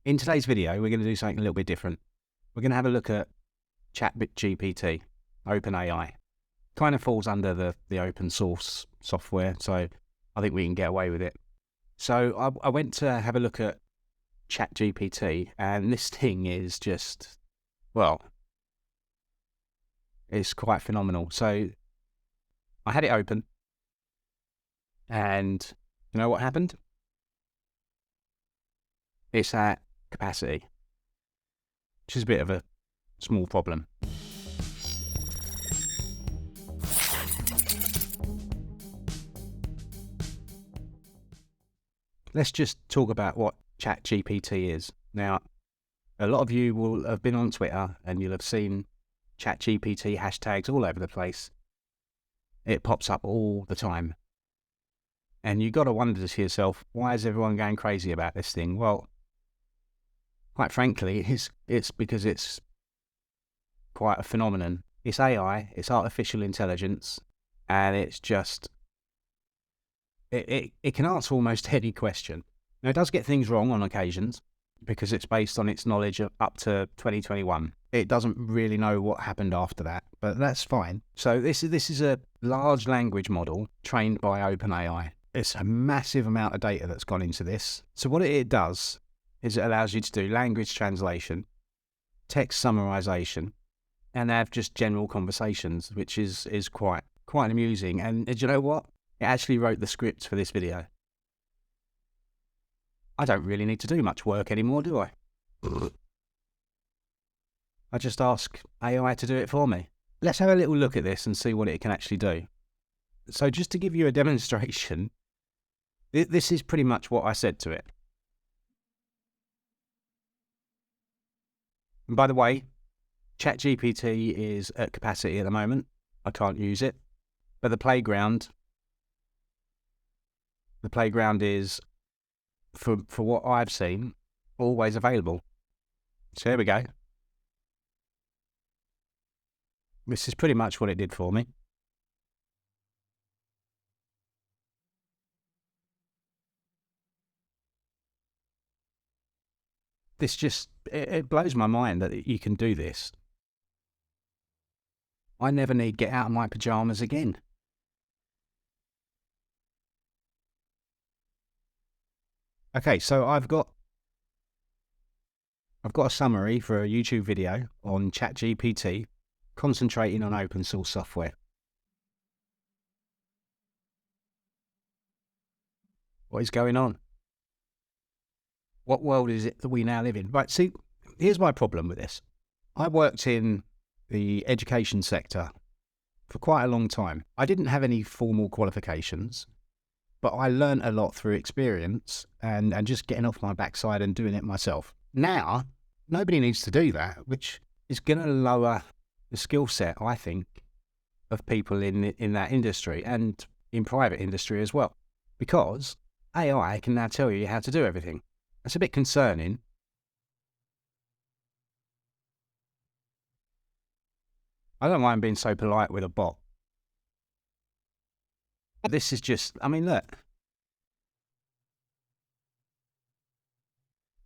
In today's video, we're going to do something a little bit different. We're going to have a look at ChatGPT, OpenAI. Kind of falls under the open source software, so I think we can get away with it. So I went to have a look at ChatGPT, and this thing is just, well, it's quite phenomenal. So I had it open, and you know what happened? It's at capacity, which is a bit of a small problem. Let's just talk about what ChatGPT is. Now, a lot of you will have been on Twitter and you'll have seen ChatGPT hashtags all over the place. It pops up all the time. And you've got to wonder to yourself, why is everyone going crazy about this thing? Well, quite frankly, it's because it's quite a phenomenon. It's AI, it's artificial intelligence, and it's just, it can answer almost any question. Now, it does get things wrong on occasions because it's based on its knowledge of up to 2021. It doesn't really know what happened after that, but that's fine. So this is a large language model trained by OpenAI. It's a massive amount of data that's gone into this. So what it does is it allows you to do language translation, text summarization, and have just general conversations, which is quite amusing. And do you know what? It actually wrote the script for this video. I don't really need to do much work anymore, do I? I just ask AI to do it for me. Let's have a little look at this and see what it can actually do. So just to give you a demonstration, this is pretty much what I said to it. And by the way, ChatGPT is at capacity at the moment. I can't use it. But the playground is, for what I've seen, always available. So here we go. This is pretty much what it did for me. This just, it blows my mind that you can do this. I never need get out of my pajamas again. Okay, so I've got a summary for a YouTube video on ChatGPT concentrating on open source software. What is going on? What world is it that we now live in? Right, see, here's my problem with this. I worked in the education sector for quite a long time. I didn't have any formal qualifications, but I learned a lot through experience and just getting off my backside and doing it myself. Now, nobody needs to do that, which is going to lower the skill set, I think, of people in that industry and in private industry as well, because AI can now tell you how to do everything. That's a bit concerning. I don't mind being so polite with a bot. This is just, I mean, look.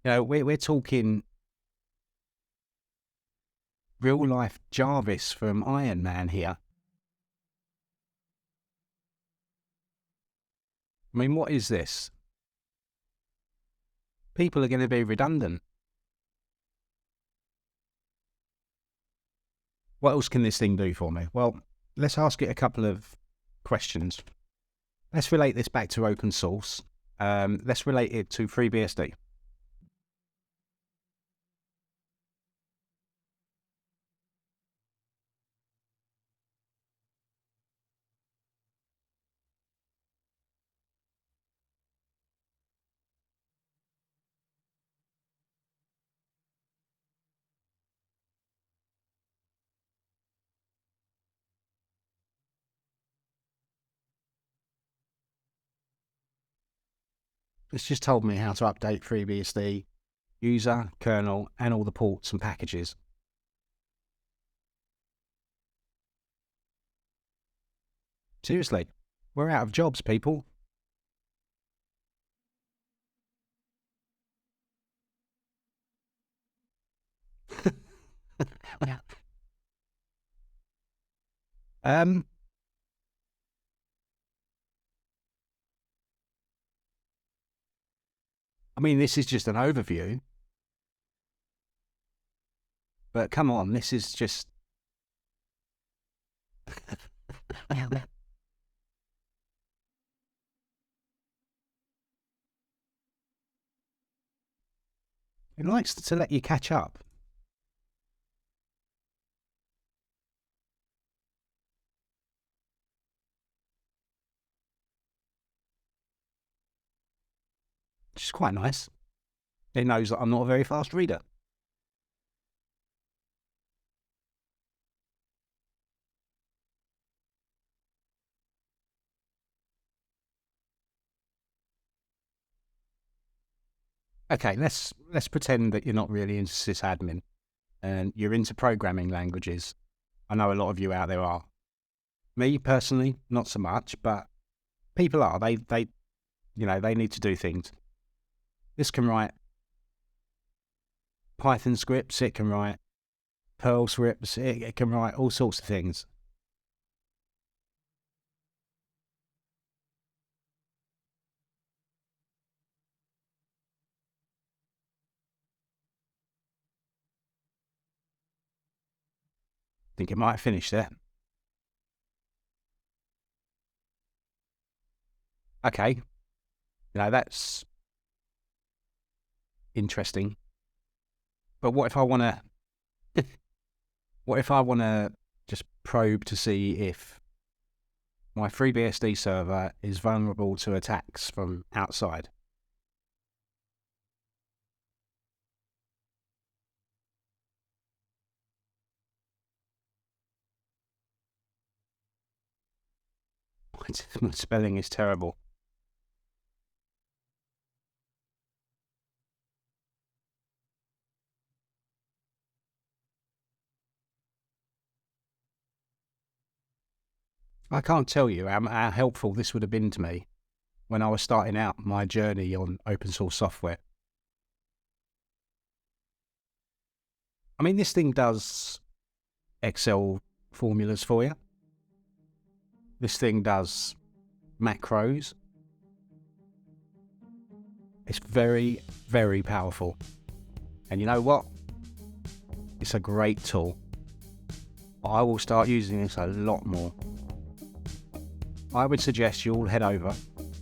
You know, we're talking real life Jarvis from Iron Man here. I mean, what is this? People are going to be redundant. What else can this thing do for me? Well, let's ask it a couple of questions. Let's relate this back to open source. Let's relate it to FreeBSD. It's just told me how to update FreeBSD, user, kernel, and all the ports and packages. Seriously, we're out of jobs, people. Yeah. Um, I mean, this is just an overview, but come on, this is just. Yeah. It likes to let you catch up. Which is quite nice. It knows that I'm not a very fast reader. Okay, let's pretend that you're not really into sysadmin and you're into programming languages. I know a lot of you out there are. Me personally, not so much, but people are. They they need to do things. This can write Python scripts, it can write Perl scripts, it can write all sorts of things. I think it might finish there. Okay, that's interesting. But what if I want to? What if I want to just probe to see if my FreeBSD server is vulnerable to attacks from outside? My spelling is terrible. I can't tell you how helpful this would have been to me when I was starting out my journey on open source software. I mean, this thing does Excel formulas for you. This thing does macros. It's very, very powerful. And you know what? It's a great tool. I will start using this a lot more. I would suggest you all head over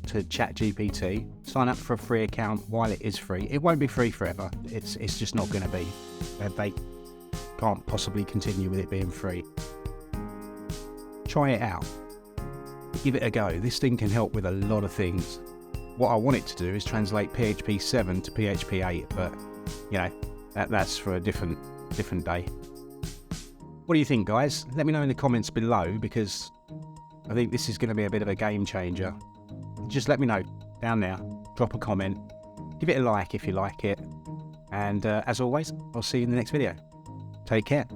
to ChatGPT, sign up for a free account while it is free. It won't be free forever. It's just not going to be. They can't possibly continue with it being free. Try it out. Give it a go. This thing can help with a lot of things. What I want it to do is translate PHP 7 to PHP 8, but that's for a different day. What do you think, guys? Let me know in the comments below, because I think this is going to be a bit of a game changer. Just let me know down there. Drop a comment. Give it a like if you like it. And as always, I'll see you in the next video. Take care.